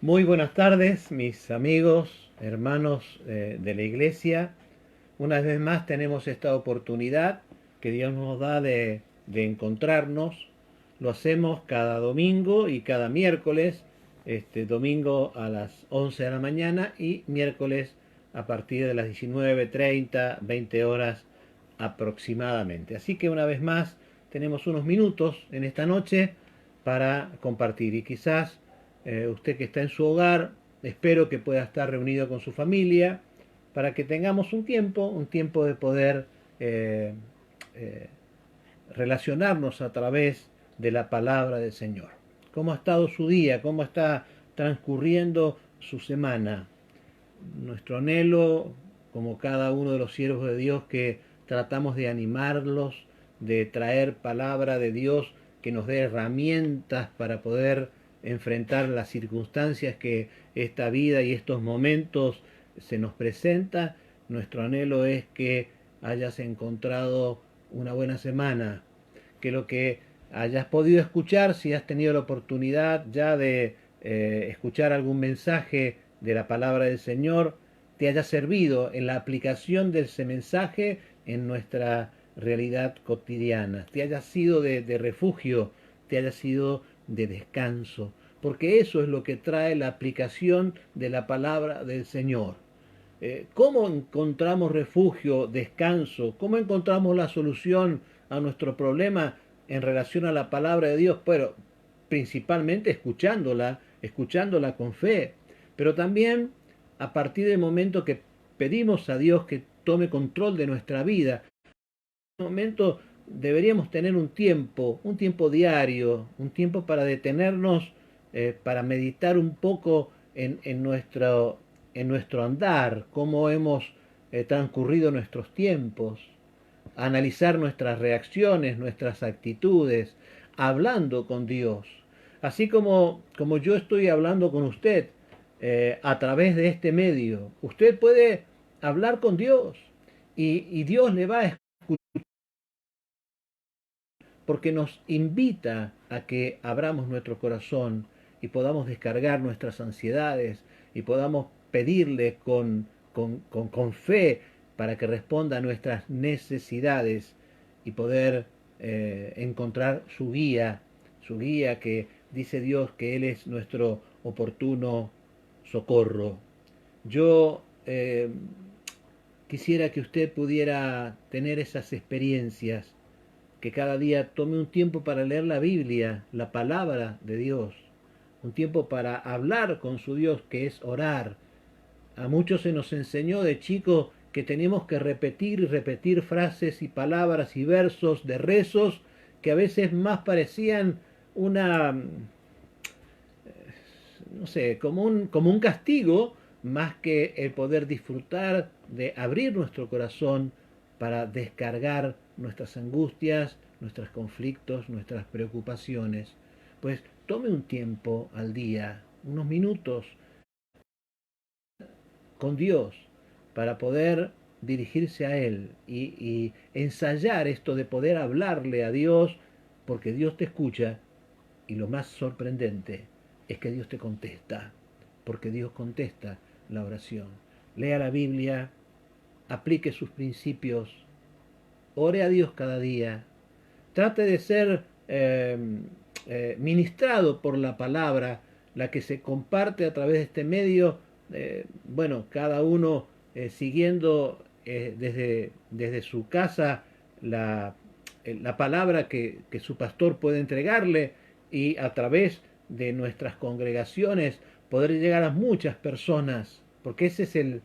Muy buenas tardes, mis amigos, hermanos de la iglesia. Una vez más tenemos esta oportunidad que Dios nos da de encontrarnos. Lo hacemos cada domingo y cada miércoles, domingo a las 11 de la mañana y miércoles a partir de las 19:30, 20 horas aproximadamente. Así que una vez más tenemos unos minutos en esta noche para compartir y quizás usted que está en su hogar, espero que pueda estar reunido con su familia para que tengamos un tiempo de poder eh, eh, relacionarnos a través de la palabra del Señor. ¿Cómo ha estado su día? ¿Cómo está transcurriendo su semana? Nuestro anhelo, como cada uno de los siervos de Dios, que tratamos de animarlos, de traer palabra de Dios que nos dé herramientas para poder enfrentar las circunstancias que esta vida y estos momentos se nos presenta. Nuestro anhelo es que hayas encontrado una buena semana, que lo que hayas podido escuchar, si has tenido la oportunidad ya de escuchar algún mensaje de la palabra del Señor, te haya servido en la aplicación de ese mensaje en nuestra realidad cotidiana, te haya sido de refugio, te haya sido de descanso, porque eso es lo que trae la aplicación de la palabra del Señor. ¿Cómo encontramos refugio, descanso? ¿Cómo encontramos la solución a nuestro problema en relación a la palabra de Dios? Pero principalmente escuchándola con fe, pero también a partir del momento que pedimos a Dios que tome control de nuestra vida. En ese momento deberíamos tener un tiempo diario, un tiempo para detenernos, para meditar un poco en nuestro andar, cómo hemos transcurrido nuestros tiempos, analizar nuestras reacciones, nuestras actitudes, hablando con Dios. Así como yo estoy hablando con usted a través de este medio, usted puede hablar con Dios y Dios le va a escuchar porque nos invita a que abramos nuestro corazón y podamos descargar nuestras ansiedades y podamos pedirle con fe para que responda a nuestras necesidades y poder encontrar su guía que dice Dios que Él es nuestro oportuno socorro. Yo quisiera que usted pudiera tener esas experiencias, que cada día tome un tiempo para leer la Biblia, la palabra de Dios, un tiempo para hablar con su Dios, que es orar. A muchos se nos enseñó de chico que tenemos que repetir y repetir frases y palabras y versos de rezos que a veces más parecían una, no sé, como un castigo, más que el poder disfrutar de abrir nuestro corazón para descargar nuestras angustias, nuestros conflictos, nuestras preocupaciones. Pues tome un tiempo al día, unos minutos con Dios para poder dirigirse a Él y ensayar esto de poder hablarle a Dios, porque Dios te escucha y lo más sorprendente es que Dios te contesta, porque Dios contesta la oración. Lea la Biblia, aplique sus principios, ore a Dios cada día, trate de ser ministrado por la palabra, la que se comparte a través de este medio, bueno, cada uno siguiendo desde su casa la palabra que su pastor puede entregarle y a través de nuestras congregaciones poder llegar a muchas personas, porque ese es el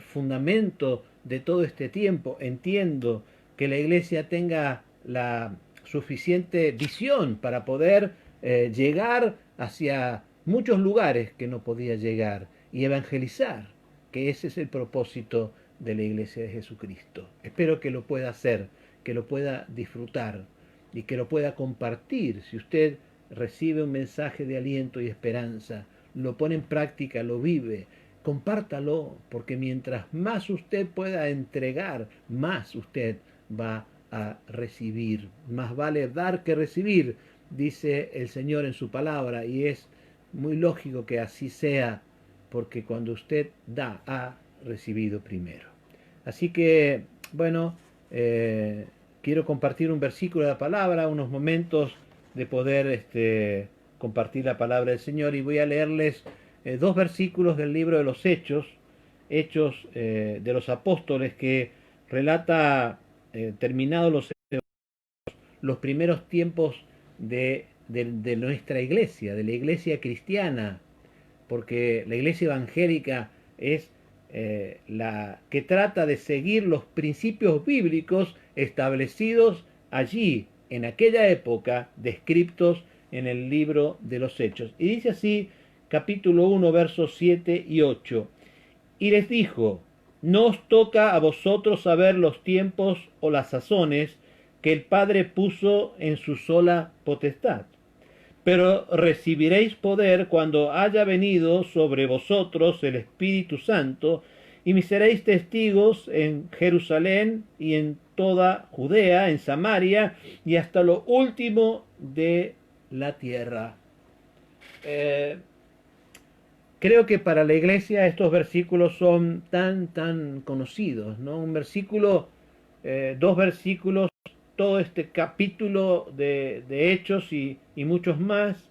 fundamento de todo este tiempo. Entiendo que la iglesia tenga la suficiente visión para poder llegar hacia muchos lugares que no podía llegar y evangelizar, que ese es el propósito de la iglesia de Jesucristo. Espero que lo pueda hacer, que lo pueda disfrutar y que lo pueda compartir. Si usted recibe un mensaje de aliento y esperanza, lo pone en práctica, lo vive, compártalo, porque mientras más usted pueda entregar, más usted va a recibir. Más vale dar que recibir, dice el Señor en su palabra, y es muy lógico que así sea, porque cuando usted da, ha recibido primero. Así que, bueno, quiero compartir un versículo de la palabra, unos momentos de poder compartir la palabra del Señor, y voy a leerles dos versículos del libro de los Hechos, Hechos de los Apóstoles, que relata, terminados los primeros tiempos de nuestra iglesia, de la iglesia cristiana, porque la iglesia evangélica es la que trata de seguir los principios bíblicos establecidos allí, en aquella época, descritos en el libro de los Hechos. Y dice así, capítulo 1, versos 7 y 8. Y les dijo, no os toca a vosotros saber los tiempos o las sazones que el Padre puso en su sola potestad, pero recibiréis poder cuando haya venido sobre vosotros el Espíritu Santo, y me seréis testigos en Jerusalén y en toda Judea, en Samaria y hasta lo último de la tierra. Creo que para la iglesia estos versículos son tan conocidos, ¿no? Un versículo, dos versículos, todo este capítulo de Hechos y muchos más,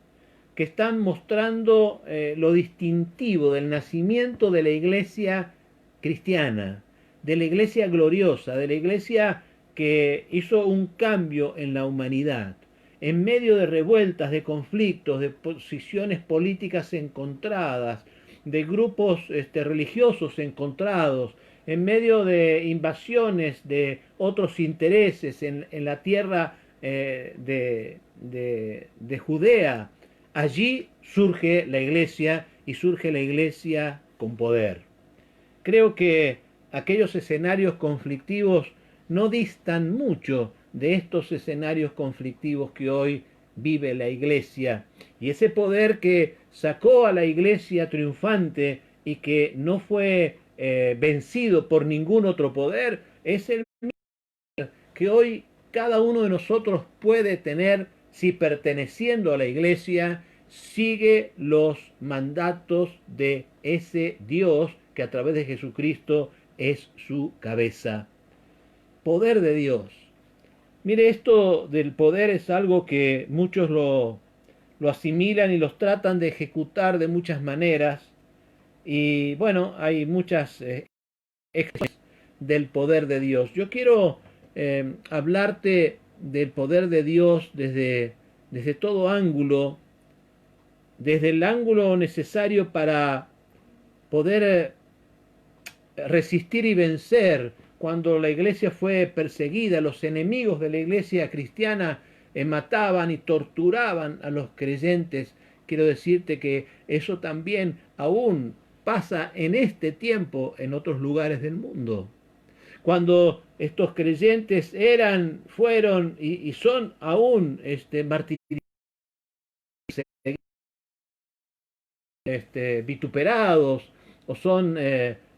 que están mostrando lo distintivo del nacimiento de la iglesia cristiana, de la iglesia gloriosa, de la iglesia que hizo un cambio en la humanidad. En medio de revueltas, de conflictos, de posiciones políticas encontradas, de grupos religiosos encontrados, en medio de invasiones de otros intereses en la tierra de Judea, allí surge la iglesia, y surge la iglesia con poder. Creo que aquellos escenarios conflictivos no distan mucho de estos escenarios conflictivos que hoy vive la iglesia, y ese poder que sacó a la iglesia triunfante y que no fue vencido por ningún otro poder, es el que hoy cada uno de nosotros puede tener si, perteneciendo a la iglesia, sigue los mandatos de ese Dios que a través de Jesucristo es su cabeza. Poder de Dios. Mire, esto del poder es algo que muchos lo asimilan y los tratan de ejecutar de muchas maneras. Y bueno, hay muchas del poder de Dios. Yo quiero hablarte del poder de Dios desde todo ángulo, desde el ángulo necesario para poder resistir y vencer cuando la iglesia fue perseguida. Los enemigos de la iglesia cristiana mataban y torturaban a los creyentes. Quiero decirte que eso también aún pasa en este tiempo en otros lugares del mundo. Cuando estos creyentes fueron y son aún martirizados, vituperados, o son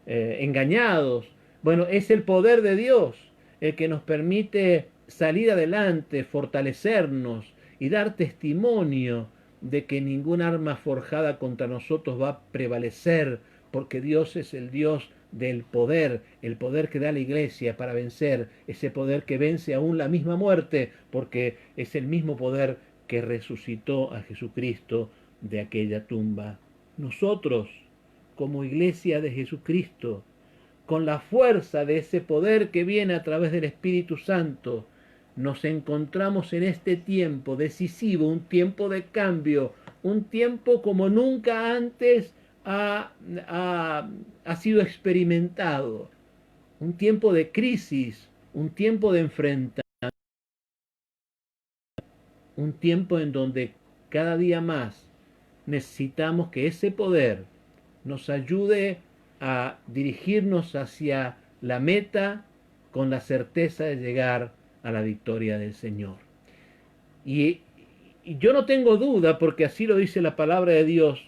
engañados. Bueno, es el poder de Dios el que nos permite salir adelante, fortalecernos y dar testimonio de que ningún arma forjada contra nosotros va a prevalecer, porque Dios es el Dios del poder, el poder que da la iglesia para vencer, ese poder que vence aún la misma muerte, porque es el mismo poder que resucitó a Jesucristo de aquella tumba. Nosotros, como iglesia de Jesucristo, con la fuerza de ese poder que viene a través del Espíritu Santo, nos encontramos en este tiempo decisivo, un tiempo de cambio, un tiempo como nunca antes ha sido experimentado, un tiempo de crisis, un tiempo de enfrentamiento, un tiempo en donde cada día más necesitamos que ese poder nos ayude a dirigirnos hacia la meta con la certeza de llegar a la victoria del Señor. Y yo no tengo duda, porque así lo dice la palabra de Dios,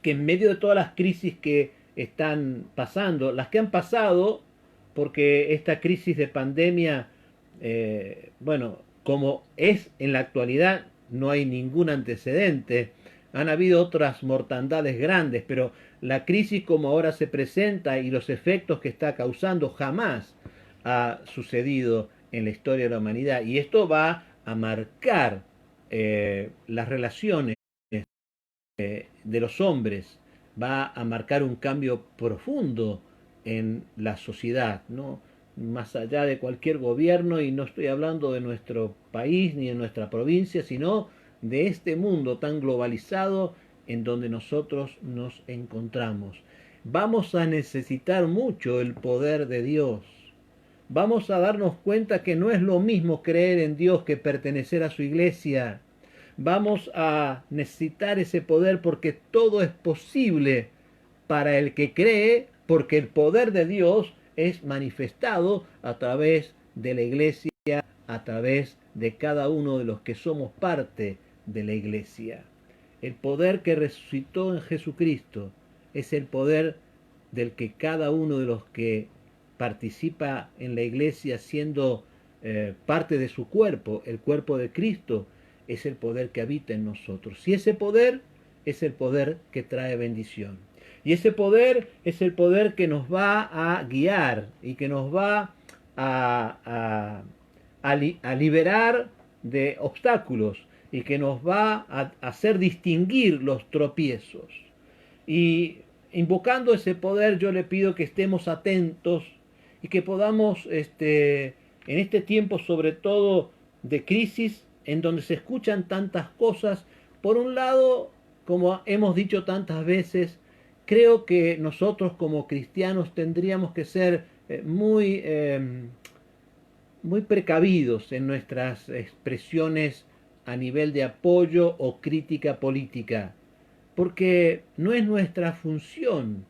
que en medio de todas las crisis que están pasando, las que han pasado, porque esta crisis de pandemia, bueno, como es en la actualidad, no hay ningún antecedente. Han habido otras mortandades grandes, pero la crisis como ahora se presenta y los efectos que está causando jamás ha sucedido en la historia de la humanidad. Y esto va a marcar las relaciones de los hombres, va a marcar un cambio profundo en la sociedad, ¿no? Más allá de cualquier gobierno, y no estoy hablando de nuestro país ni de nuestra provincia, sino de este mundo tan globalizado en donde nosotros nos encontramos. Vamos a necesitar mucho el poder de Dios. Vamos a darnos cuenta que no es lo mismo creer en Dios que pertenecer a su iglesia. Vamos a necesitar ese poder porque todo es posible para el que cree, porque el poder de Dios es manifestado a través de la iglesia, a través de cada uno de los que somos parte de la iglesia. El poder que resucitó en Jesucristo es el poder del que cada uno de los que participa en la iglesia siendo parte de su cuerpo, el cuerpo de Cristo, es el poder que habita en nosotros. Y ese poder es el poder que trae bendición. Y ese poder es el poder que nos va a guiar y que nos va a liberar de obstáculos y que nos va a hacer distinguir los tropiezos. Y invocando ese poder, yo le pido que estemos atentos y que podamos, en este tiempo sobre todo de crisis, en donde se escuchan tantas cosas, por un lado, como hemos dicho tantas veces, creo que nosotros como cristianos tendríamos que ser muy precavidos en nuestras expresiones a nivel de apoyo o crítica política, porque no es nuestra función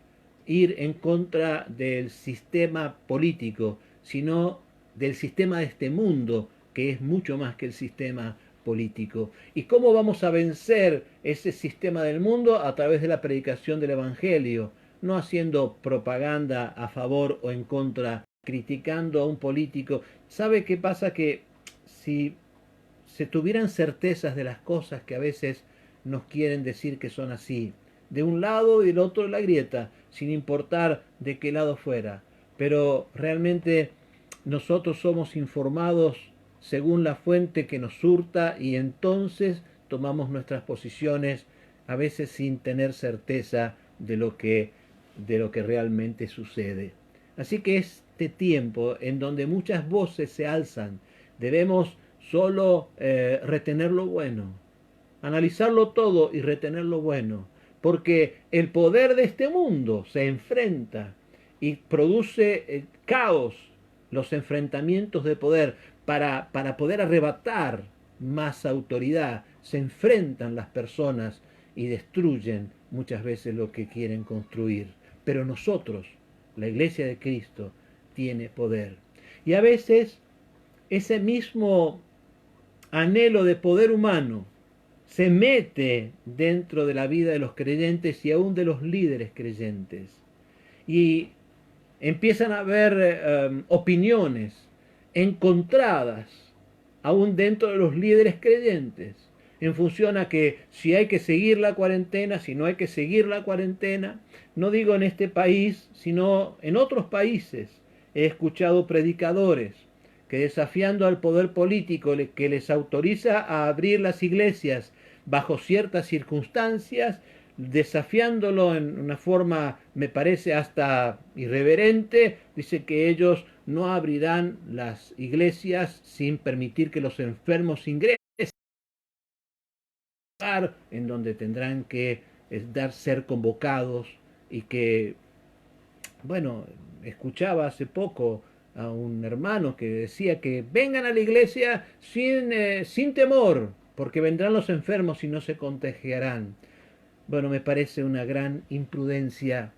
ir en contra del sistema político, sino del sistema de este mundo, que es mucho más que el sistema político. ¿Y cómo vamos a vencer ese sistema del mundo? A través de la predicación del Evangelio, no haciendo propaganda a favor o en contra, criticando a un político. ¿Sabe qué pasa? Que si se tuvieran certezas de las cosas que a veces nos quieren decir que son así, de un lado y del otro de la grieta, sin importar de qué lado fuera, pero realmente nosotros somos informados según la fuente que nos surta y entonces tomamos nuestras posiciones a veces sin tener certeza de lo que realmente sucede. Así que este tiempo en donde muchas voces se alzan, debemos solo retener lo bueno, analizarlo todo y retener lo bueno, porque el poder de este mundo se enfrenta y produce caos, los enfrentamientos de poder para poder arrebatar más autoridad. Se enfrentan las personas y destruyen muchas veces lo que quieren construir. Pero nosotros, la Iglesia de Cristo, tiene poder. Y a veces ese mismo anhelo de poder humano se mete dentro de la vida de los creyentes y aún de los líderes creyentes. Y empiezan a haber opiniones encontradas aún dentro de los líderes creyentes en función a que si hay que seguir la cuarentena, si no hay que seguir la cuarentena. No digo en este país, sino en otros países. He escuchado predicadores que desafiando al poder político que les autoriza a abrir las iglesias bajo ciertas circunstancias, desafiándolo en una forma, me parece hasta irreverente, dice que ellos no abrirán las iglesias sin permitir que los enfermos ingresen, en donde tendrán que ser convocados y que, bueno, escuchaba hace poco a un hermano que decía que vengan a la iglesia sin temor, porque vendrán los enfermos y no se contagiarán. Bueno, me parece una gran imprudencia,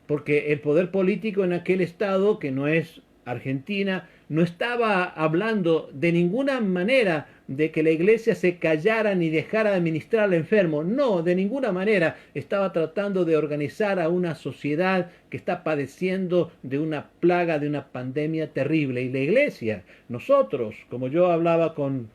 porque el poder político en aquel estado, que no es Argentina, no estaba hablando de ninguna manera de que la iglesia se callara ni dejara de ministrar al enfermo. No, de ninguna manera. Estaba tratando de organizar a una sociedad que está padeciendo de una plaga, de una pandemia terrible. Y la iglesia, nosotros, como yo hablaba con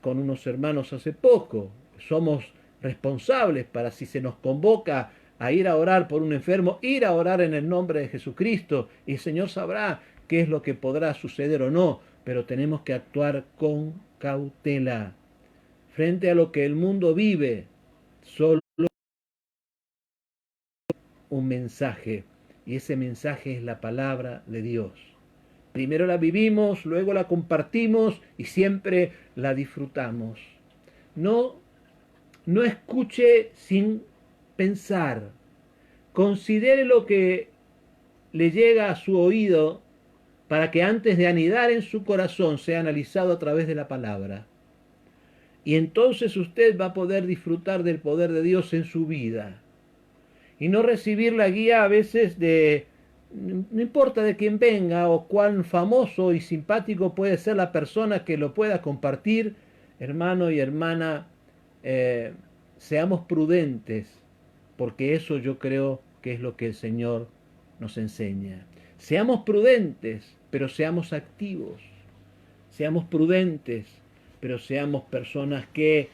unos hermanos hace poco, somos responsables para, si se nos convoca a ir a orar por un enfermo, ir a orar en el nombre de Jesucristo, y el Señor sabrá qué es lo que podrá suceder o no, pero tenemos que actuar con cautela. Frente a lo que el mundo vive, solo un mensaje, y ese mensaje es la palabra de Dios. Primero la vivimos, luego la compartimos y siempre la disfrutamos. No, no escuche sin pensar. Considere lo que le llega a su oído para que antes de anidar en su corazón sea analizado a través de la palabra. Y entonces usted va a poder disfrutar del poder de Dios en su vida. Y no recibir la guía a veces de, no importa de quién venga o cuán famoso y simpático puede ser la persona que lo pueda compartir, hermano y hermana, seamos prudentes, porque eso yo creo que es lo que el Señor nos enseña. Seamos prudentes, pero seamos activos. Seamos prudentes, pero seamos personas que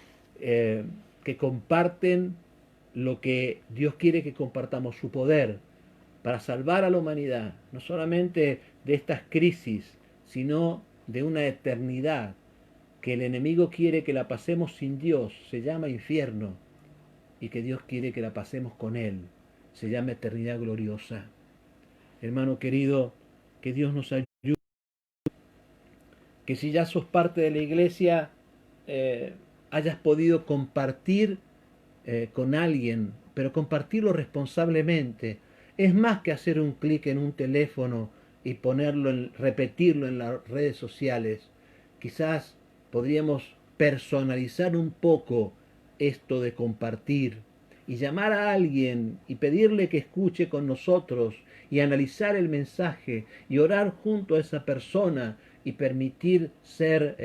comparten lo que Dios quiere que compartamos, su poder, para salvar a la humanidad, no solamente de estas crisis, sino de una eternidad que el enemigo quiere que la pasemos sin Dios, se llama infierno, y que Dios quiere que la pasemos con Él, se llama eternidad gloriosa. Hermano querido, que Dios nos ayude, que si ya sos parte de la iglesia, hayas podido compartir con alguien, pero compartirlo responsablemente. Es más que hacer un clic en un teléfono y repetirlo en las redes sociales. Quizás podríamos personalizar un poco esto de compartir y llamar a alguien y pedirle que escuche con nosotros y analizar el mensaje y orar junto a esa persona y permitir ser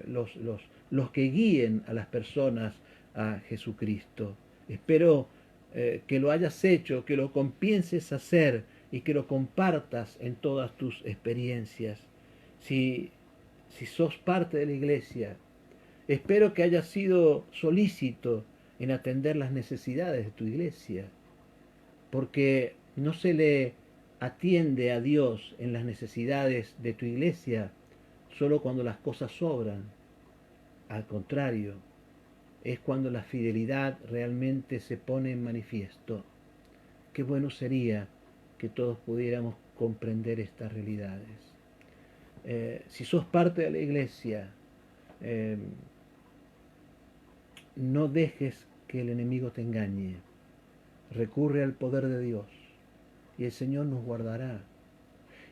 los que guíen a las personas a Jesucristo. Espero que lo hayas hecho, que lo pienses hacer y que lo compartas en todas tus experiencias. Si sos parte de la iglesia, espero que hayas sido solícito en atender las necesidades de tu iglesia, porque no se le atiende a Dios en las necesidades de tu iglesia solo cuando las cosas sobran. Al contrario, es cuando la fidelidad realmente se pone en manifiesto. Qué bueno sería que todos pudiéramos comprender estas realidades. Si sos parte de la iglesia, no dejes que el enemigo te engañe. Recurre al poder de Dios y el Señor nos guardará.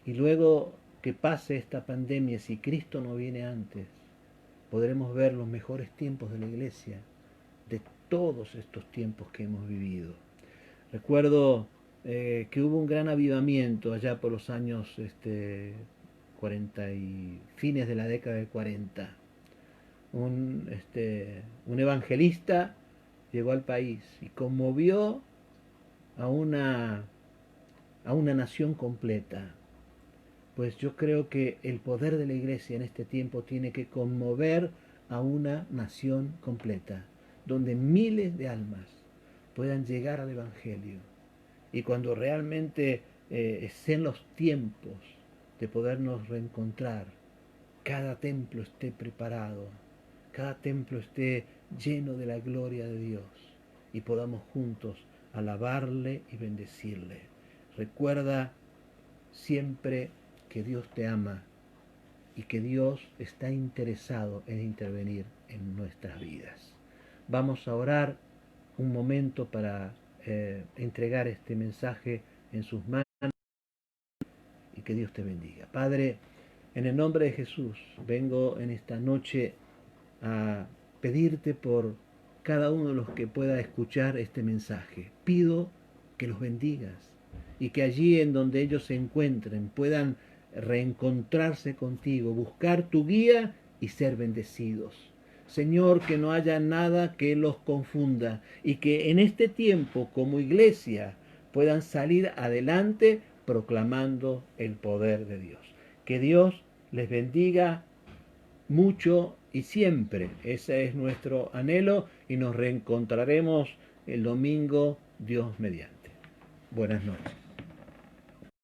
Y luego que pase esta pandemia, si Cristo no viene antes, podremos ver los mejores tiempos de la iglesia, de todos estos tiempos que hemos vivido. Recuerdo que hubo un gran avivamiento allá por los años 40 y fines de la década del 40. Un evangelista llegó al país y conmovió a una nación completa. Pues yo creo que el poder de la iglesia en este tiempo tiene que conmover a una nación completa, donde miles de almas puedan llegar al Evangelio. Y cuando realmente sean los tiempos de podernos reencontrar, cada templo esté preparado, cada templo esté lleno de la gloria de Dios y podamos juntos alabarle y bendecirle. Recuerda siempre que Dios te ama y que Dios está interesado en intervenir en nuestras vidas. Vamos a orar un momento para entregar este mensaje en sus manos y que Dios te bendiga. Padre, en el nombre de Jesús, vengo en esta noche a pedirte por cada uno de los que pueda escuchar este mensaje. Pido que los bendigas y que allí en donde ellos se encuentren puedan reencontrarse contigo, buscar tu guía y ser bendecidos. Señor, que no haya nada que los confunda y que en este tiempo como iglesia puedan salir adelante proclamando el poder de Dios. Que Dios les bendiga mucho y siempre. Ese es nuestro anhelo y nos reencontraremos el domingo, Dios mediante. Buenas noches.